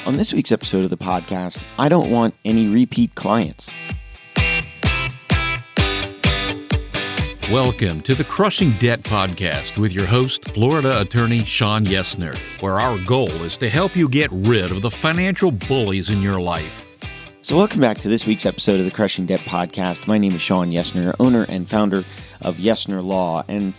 On this week's episode of the podcast, I don't want any repeat clients. Welcome to the Crushing Debt Podcast with your host, Florida attorney Sean Yesner, where our goal is to help you get rid of the financial bullies in your life. So welcome back to this week's episode of the Crushing Debt Podcast. My name is Sean Yesner, owner and founder of Yesner Law. And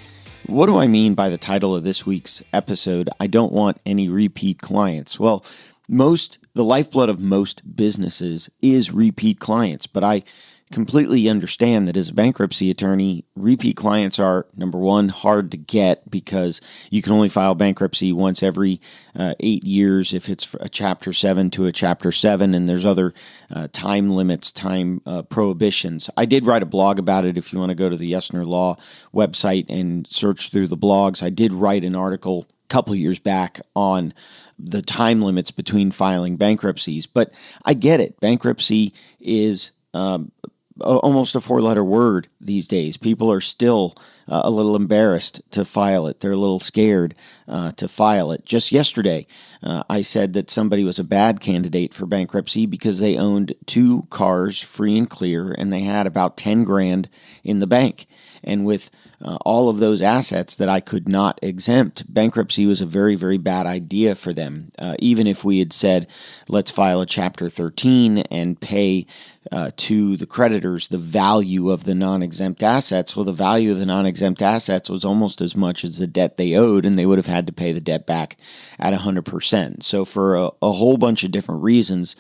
what do I mean by the title of this week's episode, I don't want any repeat clients? Well, the lifeblood of most businesses is repeat clients, but I completely understand that as a bankruptcy attorney, repeat clients are, number one, hard to get because you can only file bankruptcy once every 8 years if it's a Chapter 7 to a Chapter 7, and there's other time limits, prohibitions. I did write a blog about it. If you want to go to the Yesner Law website and search through the blogs, I did write an article a couple years back on the time limits between filing bankruptcies, but I get it. Bankruptcy is almost a four-letter word these days. People are still a little embarrassed to file it. They're a little scared to file it. Just yesterday, I said that somebody was a bad candidate for bankruptcy because they owned 2 cars free and clear, and they had about 10 grand in the bank. And with all of those assets that I could not exempt, bankruptcy was a very, very bad idea for them. Even if we had said, let's file a Chapter 13 and pay to the creditors the value of the non-exempt assets, well, the value of the non-exempt assets was almost as much as the debt they owed, and they would have had to pay the debt back at 100%. So for a whole bunch of different reasons,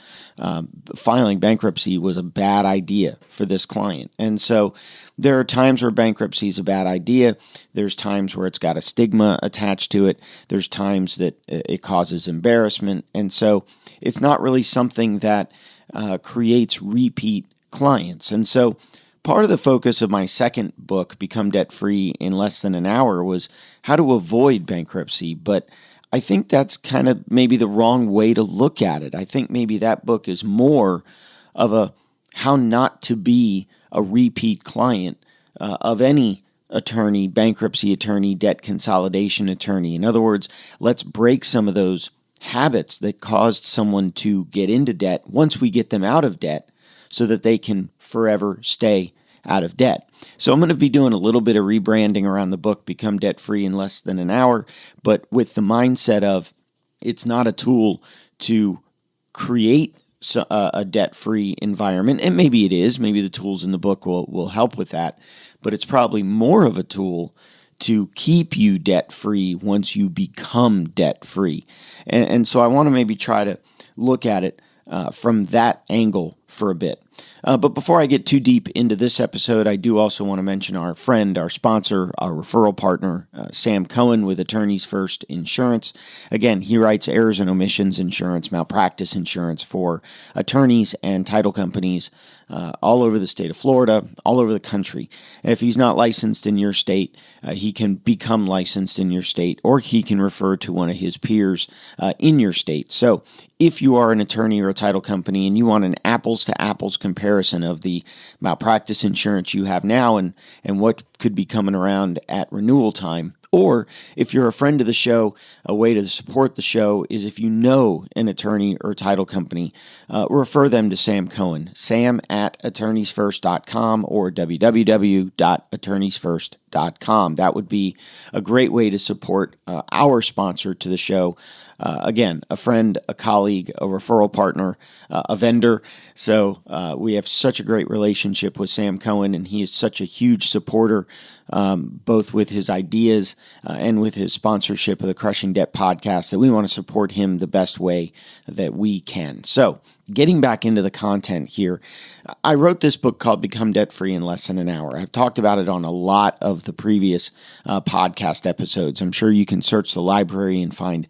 filing bankruptcy was a bad idea for this client. And so there are times where bankruptcy is a bad idea. There's times where it's got a stigma attached to it. There's times that it causes embarrassment. And so it's not really something that creates repeat clients. And so part of the focus of my second book, Become Debt Free in Less Than an Hour, was how to avoid bankruptcy. But I think that's kind of maybe the wrong way to look at it. I think maybe that book is more of a how not to be a repeat client of any attorney, bankruptcy attorney, debt consolidation attorney. In other words, let's break some of those habits that caused someone to get into debt once we get them out of debt so that they can forever stay out of debt. So I'm going to be doing a little bit of rebranding around the book, Become Debt Free in Less Than an Hour, but with the mindset of it's not a tool to create a debt-free environment, and maybe it is. Maybe the tools in the book will help with that, but it's probably more of a tool to keep you debt-free once you become debt-free. And so I want to maybe try to look at it from that angle for a bit. But before I get too deep into this episode, I do also want to mention our friend, our sponsor, our referral partner, Sam Cohen with Attorneys First Insurance. Again, he writes errors and omissions insurance, malpractice insurance for attorneys and title companies all over the state of Florida, all over the country. If he's not licensed in your state, he can become licensed in your state, or he can refer to one of his peers in your state. So if you are an attorney or a title company and you want an apples-to-apples comparison of the malpractice insurance you have now and what could be coming around at renewal time, or if you're a friend of the show, a way to support the show is if you know an attorney or title company, refer them to Sam Cohen, sam@attorneysfirst.com or www.attorneysfirst.com. That would be a great way to support our sponsor to the show. Again, a friend, a colleague, a referral partner, a vendor. So we have such a great relationship with Sam Cohen, and he is such a huge supporter, both with his ideas and with his sponsorship of the Crushing Debt Podcast, that we want to support him the best way that we can. So getting back into the content here, I wrote this book called Become Debt Free in Less Than an Hour. I've talked about it on a lot of the previous podcast episodes. I'm sure you can search the library and find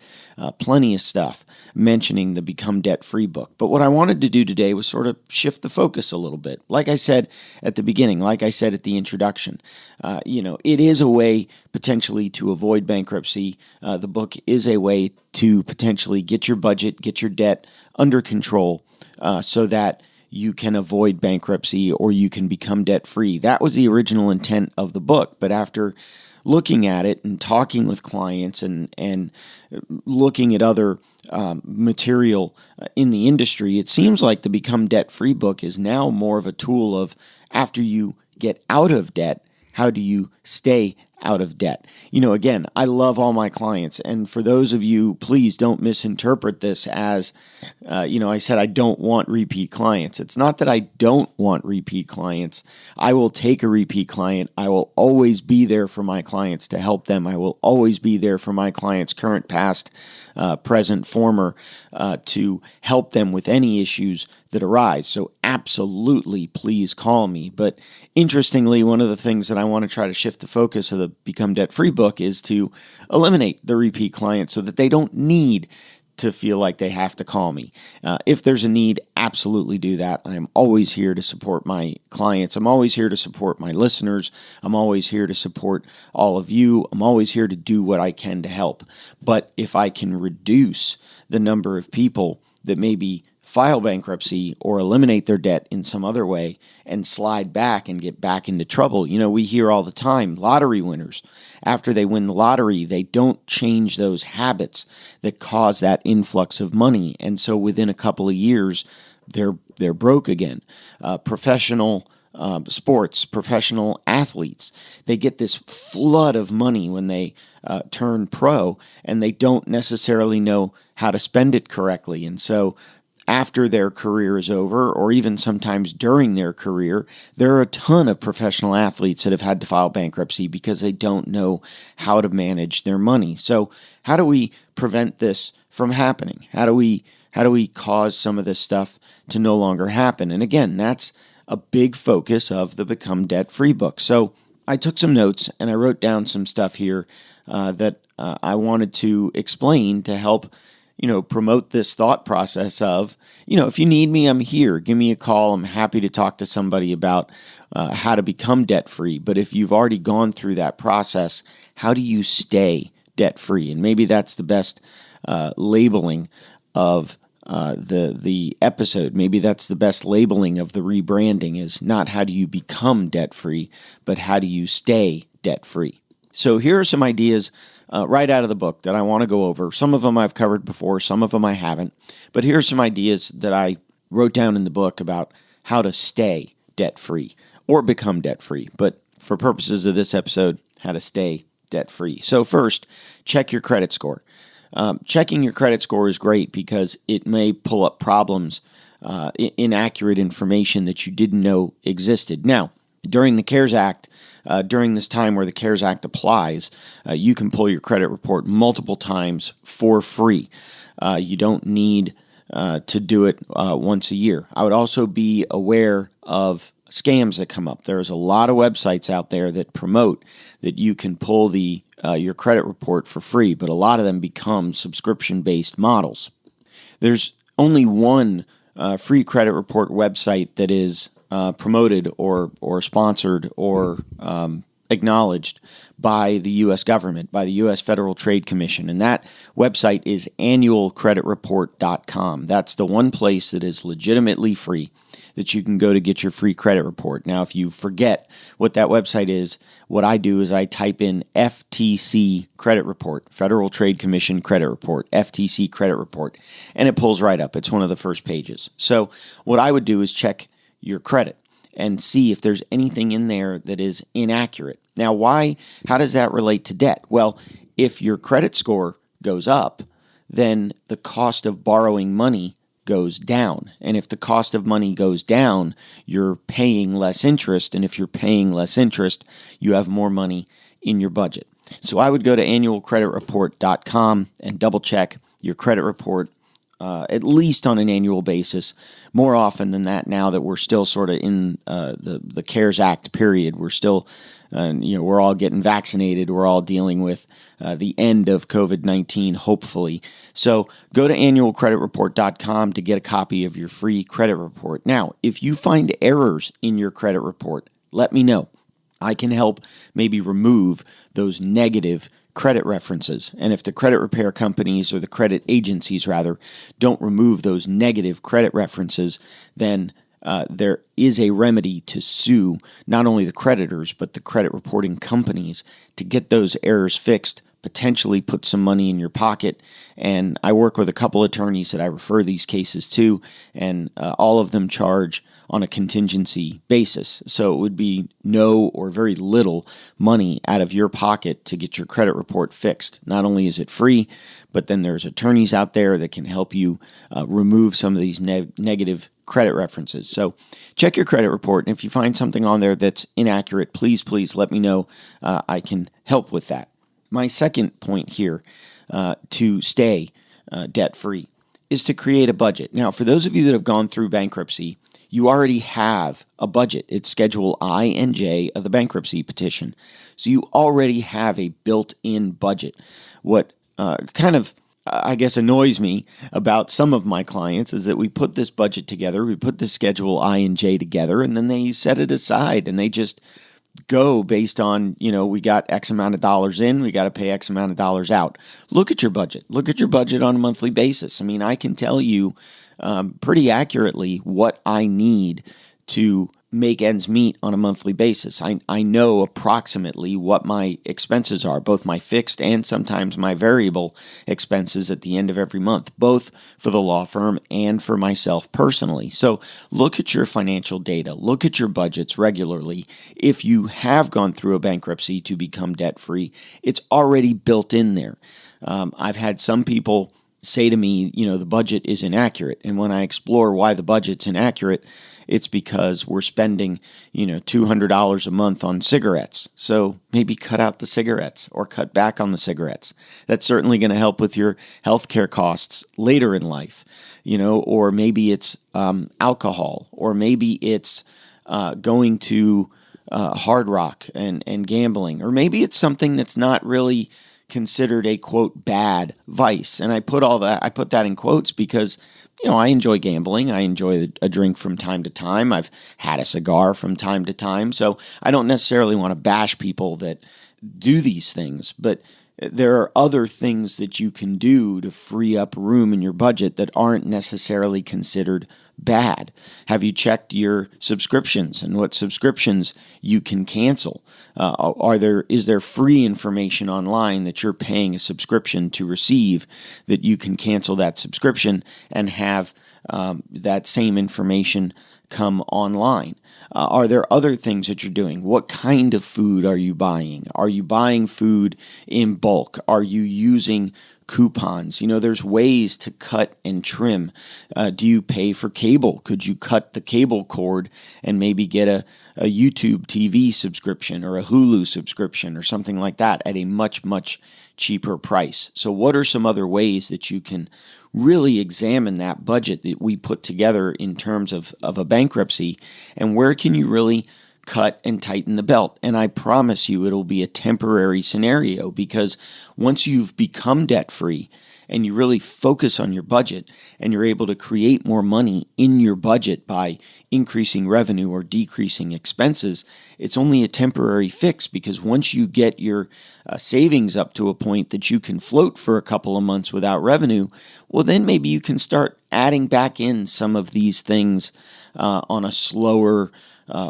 plenty of stuff mentioning the Become Debt Free book. But what I wanted to do today was sort of shift the focus a little bit. Like I said at the beginning, like I said at the introduction, it is a way potentially to avoid bankruptcy. The book is a way to potentially get your budget, get your debt under control so that you can avoid bankruptcy or you can become debt-free. That was the original intent of the book. But after looking at it and talking with clients and looking at other material in the industry, it seems like the Become Debt-Free book is now more of a tool of, after you get out of debt, how do you stay out of debt? Again, I love all my clients. And for those of you, please don't misinterpret this as, I said I don't want repeat clients. It's not that I don't want repeat clients. I will take a repeat client. I will always be there for my clients to help them. I will always be there for my clients, current, past, present, former, to help them with any issues that arise. So absolutely, please call me. But interestingly, one of the things that I want to try to shift the focus of the Become Debt-Free book is to eliminate the repeat client so that they don't need to feel like they have to call me. If there's a need, absolutely do that. I'm always here to support my clients. I'm always here to support my listeners. I'm always here to support all of you. I'm always here to do what I can to help. But if I can reduce the number of people that maybe file bankruptcy or eliminate their debt in some other way and slide back and get back into trouble. We hear all the time, lottery winners, after they win the lottery, they don't change those habits that cause that influx of money. And so within a couple of years, they're broke again. Professional sports, professional athletes, they get this flood of money when they turn pro, and they don't necessarily know how to spend it correctly. And so after their career is over, or even sometimes during their career, there are a ton of professional athletes that have had to file bankruptcy because they don't know how to manage their money. So how do we prevent this from happening? How do we cause some of this stuff to no longer happen? And again, that's a big focus of the Become Debt-Free book. So I took some notes and I wrote down some stuff here that I wanted to explain to help promote this thought process of, if you need me, I'm here. Give me a call. I'm happy to talk to somebody about how to become debt-free. But if you've already gone through that process, how do you stay debt-free? And maybe that's the best labeling of the episode. Maybe that's the best labeling of the rebranding, is not how do you become debt-free, but how do you stay debt-free? So here are some ideas right out of the book that I want to go over. Some of them I've covered before, some of them I haven't. But here are some ideas that I wrote down in the book about how to stay debt-free or become debt-free. But for purposes of this episode, how to stay debt-free. So first, check your credit score. Checking your credit score is great because it may pull up problems, inaccurate information that you didn't know existed. Now, during the CARES Act, during this time where the CARES Act applies, you can pull your credit report multiple times for free. You don't need to do it once a year. I would also be aware of scams that come up. There's a lot of websites out there that promote that you can pull your credit report for free, but a lot of them become subscription-based models. There's only one free credit report website that is promoted or sponsored or acknowledged by the U.S. government, by the U.S. Federal Trade Commission, and that website is annualcreditreport.com. That's the one place that is legitimately free that you can go to get your free credit report. Now, if you forget what that website is, what I do is I type in FTC credit report, Federal Trade Commission credit report, FTC credit report, and it pulls right up. It's one of the first pages. So what I would do is check your credit and see if there's anything in there that is inaccurate. Now, how does that relate to debt? Well, if your credit score goes up, then the cost of borrowing money goes down. And if the cost of money goes down, you're paying less interest. And if you're paying less interest, you have more money in your budget. So I would go to annualcreditreport.com and double check your credit report at least on an annual basis. More often than that, now that we're still sort of in the CARES Act period, we're still, we're all getting vaccinated. We're all dealing with the end of COVID-19, hopefully. So go to annualcreditreport.com to get a copy of your free credit report. Now, if you find errors in your credit report, let me know. I can help maybe remove those negative credit references. And if the credit repair companies or the credit agencies, rather, don't remove those negative credit references, then there is a remedy to sue not only the creditors, but the credit reporting companies to get those errors fixed, potentially put some money in your pocket. And I work with a couple attorneys that I refer these cases to, and all of them charge on a contingency basis. So it would be no or very little money out of your pocket to get your credit report fixed. Not only is it free, but then there's attorneys out there that can help you remove some of these negative credit references. So check your credit report, and if you find something on there that's inaccurate, please let me know. I can help with that. My second point here to stay debt-free is to create a budget. Now, for those of you that have gone through bankruptcy, you already have a budget. It's Schedule I and J of the bankruptcy petition. So you already have a built-in budget. What I guess annoys me about some of my clients is that we put this budget together, we put the Schedule I and J together, and then they set it aside and they just go based on, we got X amount of dollars in, we got to pay X amount of dollars out. Look at your budget. Look at your budget on a monthly basis. I mean, I can tell you pretty accurately what I need to make ends meet on a monthly basis. I know approximately what my expenses are, both my fixed and sometimes my variable expenses at the end of every month, both for the law firm and for myself personally. So look at your financial data, look at your budgets regularly. If you have gone through a bankruptcy to become debt-free, it's already built in there. I've had some people say to me, the budget is inaccurate. And when I explore why the budget's inaccurate, it's because we're spending, $200 a month on cigarettes. So maybe cut out the cigarettes or cut back on the cigarettes. That's certainly going to help with your healthcare costs later in life, or maybe it's alcohol, or maybe it's going to Hard Rock and gambling, or maybe it's something that's not really considered a quote bad vice. And I put that in quotes because I enjoy gambling. I enjoy a drink from time to time. I've had a cigar from time to time. So I don't necessarily want to bash people that do these things, but there are other things that you can do to free up room in your budget that aren't necessarily considered bad. Have you checked your subscriptions and what subscriptions you can cancel? Is there free information online that you're paying a subscription to receive that you can cancel that subscription and have that same information come online? Are there other things that you're doing? What kind of food are you buying? Are you buying food in bulk? Are you using coupons? There's ways to cut and trim. Do you pay for cable? Could you cut the cable cord and maybe get a YouTube TV subscription or a Hulu subscription or something like that at a much, much cheaper price? So what are some other ways that you can really examine that budget that we put together in terms of a bankruptcy, and where can you really cut and tighten the belt? And I promise you it'll be a temporary scenario, because once you've become debt-free and you really focus on your budget and you're able to create more money in your budget by increasing revenue or decreasing expenses, it's only a temporary fix, because once you get your savings up to a point that you can float for a couple of months without revenue, well, then maybe you can start adding back in some of these things on a slower,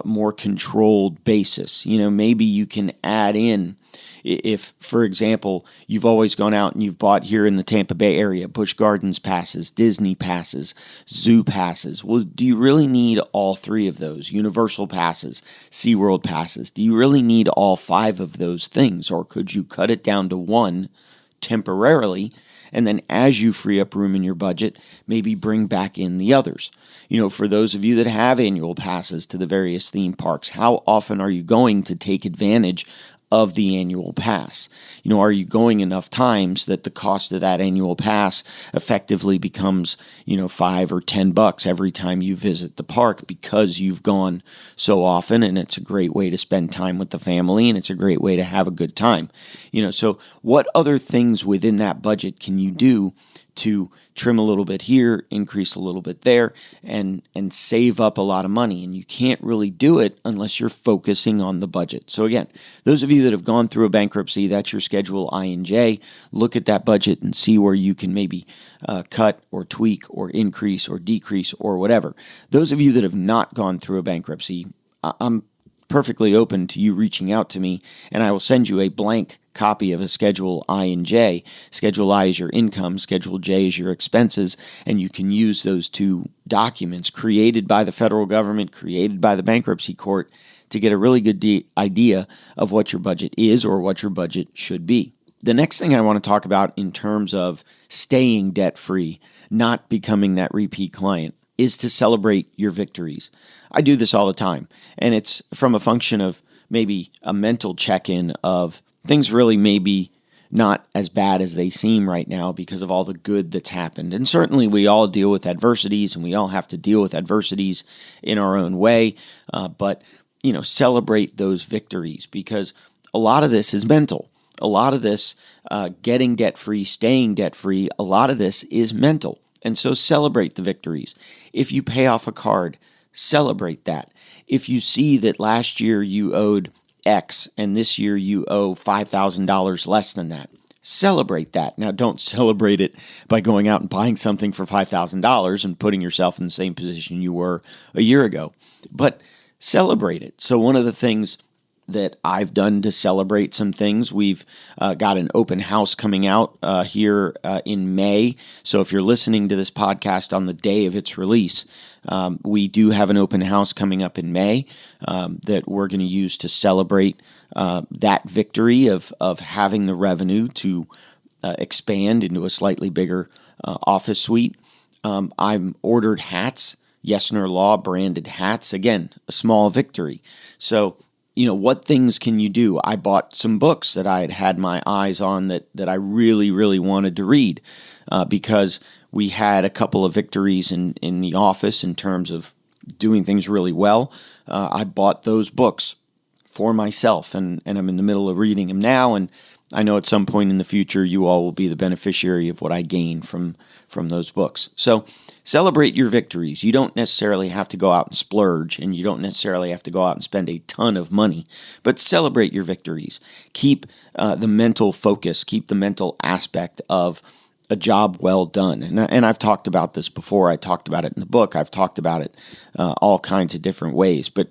more controlled basis. Maybe you can add in, if, for example, you've always gone out and you've bought here in the Tampa Bay area, Busch Gardens passes, Disney passes, zoo passes. Well, do you really need all three of those? Universal passes, SeaWorld passes. Do you really need all five of those things? Or could you cut it down to one temporarily, and then as you free up room in your budget, maybe bring back in the others? For those of you that have annual passes to the various theme parks, how often are you going to take advantage of the annual pass? Are you going enough times that the cost of that annual pass effectively becomes, $5 or $10 every time you visit the park, because you've gone so often, and it's a great way to spend time with the family, and it's a great way to have a good time. So what other things within that budget can you do to trim a little bit here, increase a little bit there, and save up a lot of money. And you can't really do it unless you're focusing on the budget. So again, those of you that have gone through a bankruptcy, that's your Schedule I and J. Look at that budget and see where you can maybe cut or tweak or increase or decrease or whatever. Those of you that have not gone through a bankruptcy, I'm perfectly open to you reaching out to me, and I will send you a blank copy of a Schedule I and J. Schedule I is your income, Schedule J is your expenses, and you can use those two documents created by the federal government, created by the bankruptcy court, to get a really good idea of what your budget is or what your budget should be. The next thing I want to talk about in terms of staying debt-free, not becoming that repeat client, is to celebrate your victories. I do this all the time, and it's from a function of maybe a mental check-in of things really maybe not as bad as they seem right now because of all the good that's happened. And certainly we all deal with adversities, and we all have to deal with adversities in our own way, but celebrate those victories, because a lot of this is mental. A lot of this getting debt-free, staying debt-free, a lot of this is mental. And so celebrate the victories. If you pay off a card, celebrate that. If you see that last year you owed X and this year you owe $5,000 less than that, celebrate that. Now, don't celebrate it by going out and buying something for $5,000 and putting yourself in the same position you were a year ago, but celebrate it. So one of the things that I've done to celebrate some things, we've got an open house coming out here in May. So if you're listening to this podcast on the day of its release, we do have an open house coming up in May that we're going to use to celebrate that victory of having the revenue to expand into a slightly bigger office suite. I've ordered hats, Yesner Law branded hats. Again, a small victory. So what things can you do? I bought some books that I had my eyes on that I really, really wanted to read because we had a couple of victories in the office in terms of doing things really well. I bought those books for myself, and I'm in the middle of reading them now, and I know at some point in the future you all will be the beneficiary of what I gain from those books. So celebrate your victories. You don't necessarily have to go out and splurge, and you don't necessarily have to go out and spend a ton of money, but celebrate your victories. Keep the mental focus, keep the mental aspect of a job well done. And I've talked about this before. I talked about it in the book. I've talked about it all kinds of different ways, but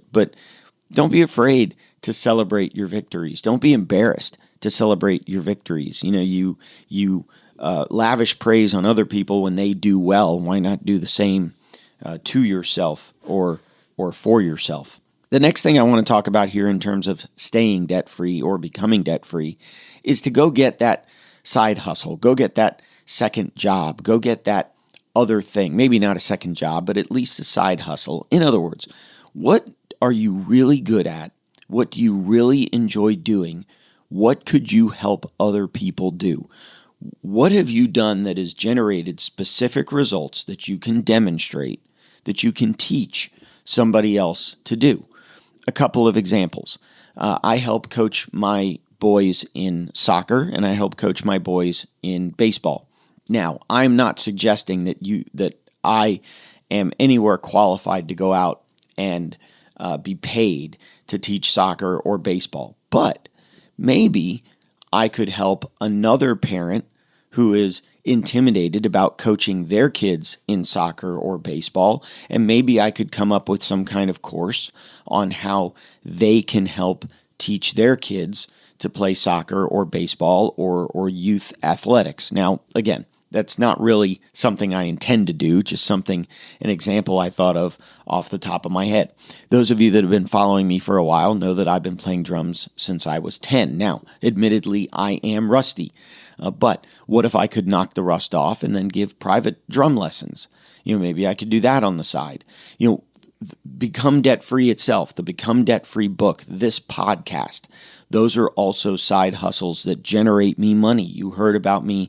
don't be afraid to celebrate your victories. Don't be embarrassed to celebrate your victories. You lavish praise on other people when they do well. Why not do the same to yourself or for yourself? The next thing I want to talk about here in terms of staying debt-free or becoming debt-free is to go get that side hustle. Go get that second job. Go get that other thing. Maybe not a second job, but at least a side hustle. In other words, what are you really good at? What do you really enjoy doing? What could you help other people do? What have you done that has generated specific results that you can demonstrate, that you can teach somebody else to do? A couple of examples. I help coach my boys in soccer, and I help coach my boys in baseball. Now, I'm not suggesting that I am anywhere qualified to go out and be paid to teach soccer or baseball, but maybe I could help another parent who is intimidated about coaching their kids in soccer or baseball, and maybe I could come up with some kind of course on how they can help teach their kids to play soccer or baseball or youth athletics. Now, again, that's not really something I intend to do, just an example I thought of off the top of my head. Those of you that have been following me for a while know that I've been playing drums since I was 10. Now, admittedly, I am rusty, but what if I could knock the rust off and then give private drum lessons? Maybe I could do that on the side. Become Debt-Free itself, the Become Debt-Free book, this podcast, those are also side hustles that generate me money. You heard about me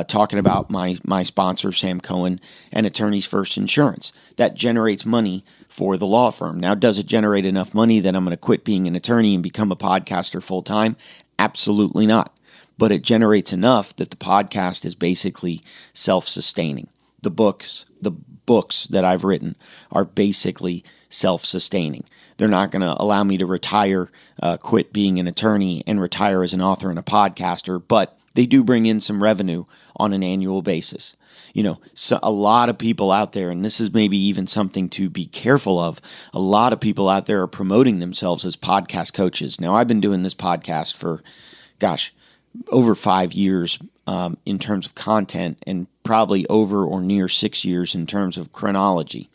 talking about my sponsor, Sam Cohen, and Attorneys First Insurance. That generates money for the law firm. Now, does it generate enough money that I'm going to quit being an attorney and become a podcaster full-time? Absolutely not. but it generates enough that the podcast is basically self-sustaining. The books that I've written are basically self-sustaining. They're not going to allow me to retire, quit being an attorney and retire as an author and a podcaster, but they do bring in some revenue on an annual basis. So a lot of people out there, and this is maybe even something to be careful of, a lot of people out there are promoting themselves as podcast coaches. Now, I've been doing this podcast for, over 5 years in terms of content, and probably over or near 6 years in terms of chronology.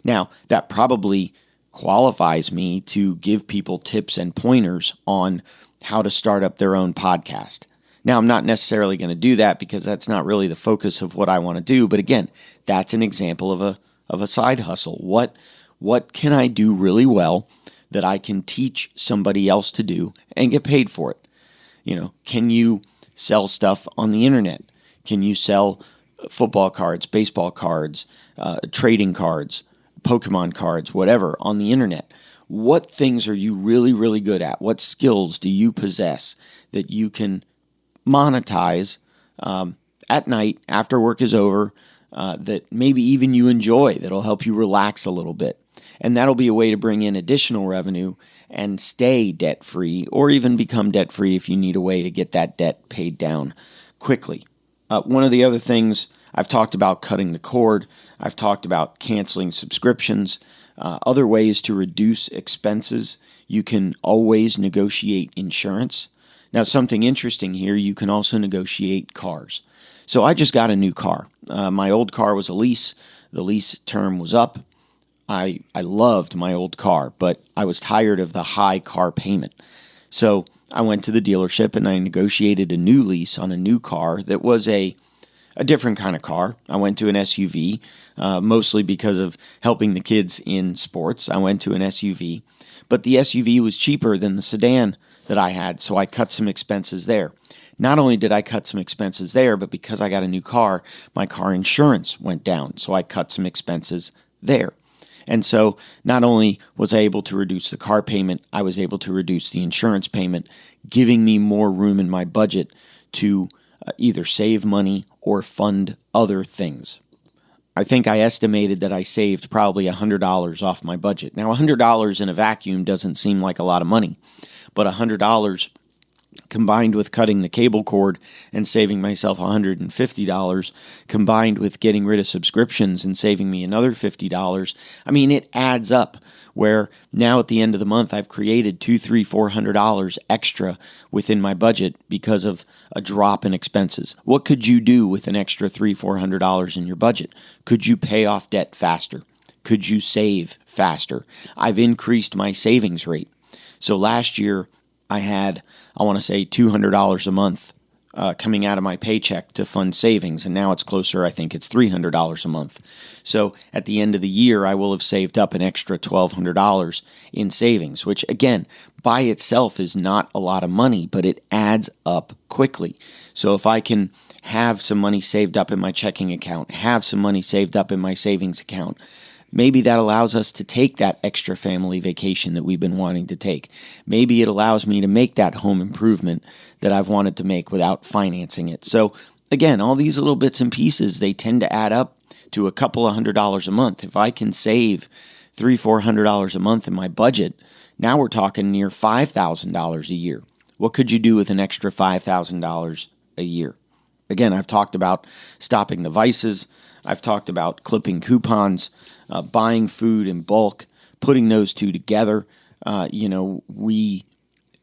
Now, that probably qualifies me to give people tips and pointers on how to start up their own podcast. Now, I'm not necessarily going to do that because that's not really the focus of what I want to do. But again, that's an example of a side hustle. What can I do really well that I can teach somebody else to do and get paid for it? Can you sell stuff on the internet? Can you sell football cards, baseball cards, trading cards, Pokemon cards, whatever, on the internet? What things are you really, really good at? What skills do you possess that you can monetize at night after work is over, that maybe even you enjoy, that'll help you relax a little bit? And that'll be a way to bring in additional revenue and stay debt-free, or even become debt-free if you need a way to get that debt paid down quickly. One of the other things, I've talked about cutting the cord. I've talked about canceling subscriptions. Other ways to reduce expenses. You can always negotiate insurance. Now, something interesting here, you can also negotiate cars. So I just got a new car. My old car was a lease. The lease term was up. I loved my old car, but I was tired of the high car payment. So I went to the dealership and I negotiated a new lease on a new car that was a different kind of car. I went to an SUV, mostly because of helping the kids in sports. I went to an SUV, but the SUV was cheaper than the sedan that I had, so I cut some expenses there. Not only did I cut some expenses there, but because I got a new car, my car insurance went down, so I cut some expenses there. And so not only was I able to reduce the car payment, I was able to reduce the insurance payment, giving me more room in my budget to either save money or fund other things. I think I estimated that I saved probably $100 off my budget. Now, $100 in a vacuum doesn't seem like a lot of money, but $100 combined with cutting the cable cord and saving myself $150, combined with getting rid of subscriptions and saving me another $50, I mean, it adds up, where now at the end of the month, I've created $200, $300, $400 extra within my budget because of a drop in expenses. What could you do with an extra $300, $400 in your budget? Could you pay off debt faster? Could you save faster? I've increased my savings rate. So last year, I had, I want to say, $200 a month coming out of my paycheck to fund savings, and now it's closer, I think it's $300 a month. So at the end of the year, I will have saved up an extra $1,200 in savings, which again, by itself is not a lot of money, but it adds up quickly. So if I can have some money saved up in my checking account, have some money saved up in my savings account, maybe that allows us to take that extra family vacation that we've been wanting to take. Maybe it allows me to make that home improvement that I've wanted to make without financing it. So again, all these little bits and pieces, they tend to add up to a couple of $100 a month. If I can save $300, $400 a month in my budget, now we're talking near $5,000 a year. What could you do with an extra $5,000 a year? Again, I've talked about stopping the vices. I've talked about clipping coupons, buying food in bulk, putting those two together. We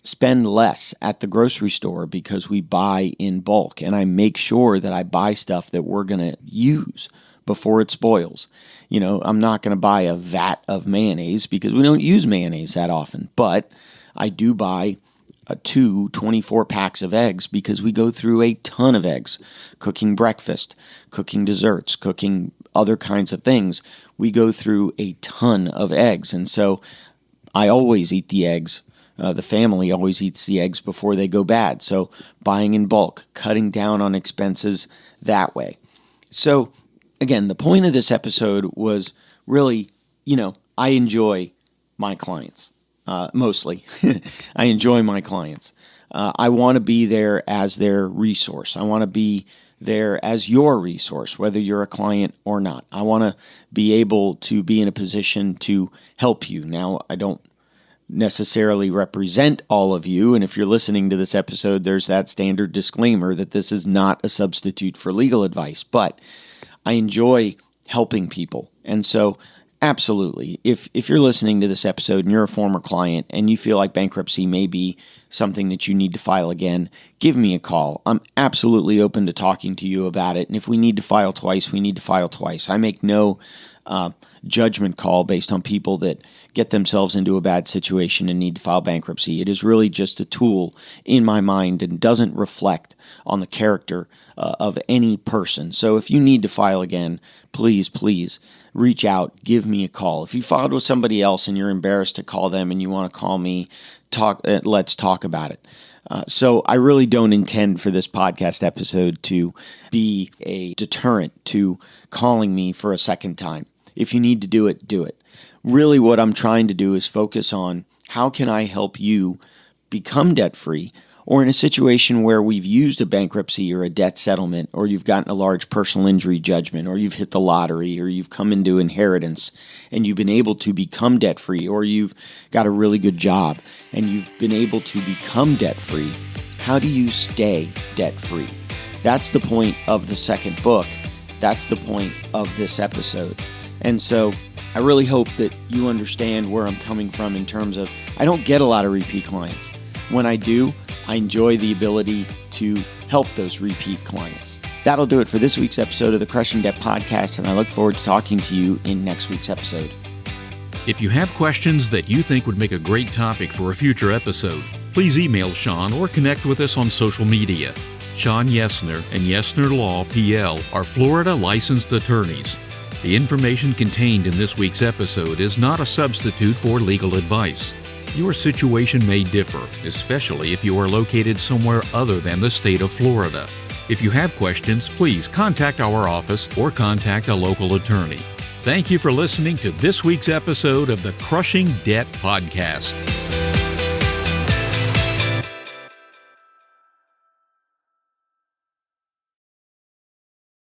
spend less at the grocery store because we buy in bulk, and I make sure that I buy stuff that we're going to use before it spoils. I'm not going to buy a vat of mayonnaise because we don't use mayonnaise that often, but I do buy 2 24 packs of eggs because we go through a ton of eggs, cooking breakfast, cooking desserts, cooking other kinds of things. We go through a ton of eggs, and so I always eat the eggs. The family always eats the eggs before they go bad. So buying in bulk, cutting down on expenses that way. So again, the point of this episode was really, I enjoy my clients. Mostly. I enjoy my clients. I want to be there as their resource. I want to be there as your resource, whether you're a client or not. I want to be able to be in a position to help you. Now, I don't necessarily represent all of you, and if you're listening to this episode, there's that standard disclaimer that this is not a substitute for legal advice, but I enjoy helping people. And so absolutely, if you're listening to this episode and you're a former client and you feel like bankruptcy may be something that you need to file again, give me a call. I'm absolutely open to talking to you about it. And if we need to file twice, we need to file twice. I make no judgment call based on people that get themselves into a bad situation and need to file bankruptcy. It is really just a tool in my mind and doesn't reflect on the character of any person. So if you need to file again, please reach out, give me a call. If you filed with somebody else and you're embarrassed to call them and you want to call me, let's talk about it. So I really don't intend for this podcast episode to be a deterrent to calling me for a second time. If you need to do it, do it. Really what I'm trying to do is focus on how can I help you become debt-free, or in a situation where we've used a bankruptcy or a debt settlement, or you've gotten a large personal injury judgment, or you've hit the lottery, or you've come into inheritance and you've been able to become debt-free, or you've got a really good job and you've been able to become debt-free. How do you stay debt-free? That's the point of the second book. That's the point of this episode. And so I really hope that you understand where I'm coming from in terms of I don't get a lot of repeat clients. When I do, I enjoy the ability to help those repeat clients. That'll do it for this week's episode of the Crushing Debt Podcast, and I look forward to talking to you in next week's episode. If you have questions that you think would make a great topic for a future episode, please email Sean or connect with us on social media. Sean Yesner and Yesner Law, PL, are Florida licensed attorneys. The information contained in this week's episode is not a substitute for legal advice. Your situation may differ, especially if you are located somewhere other than the state of Florida. If you have questions, please contact our office or contact a local attorney. Thank you for listening to this week's episode of the Crushing Debt Podcast.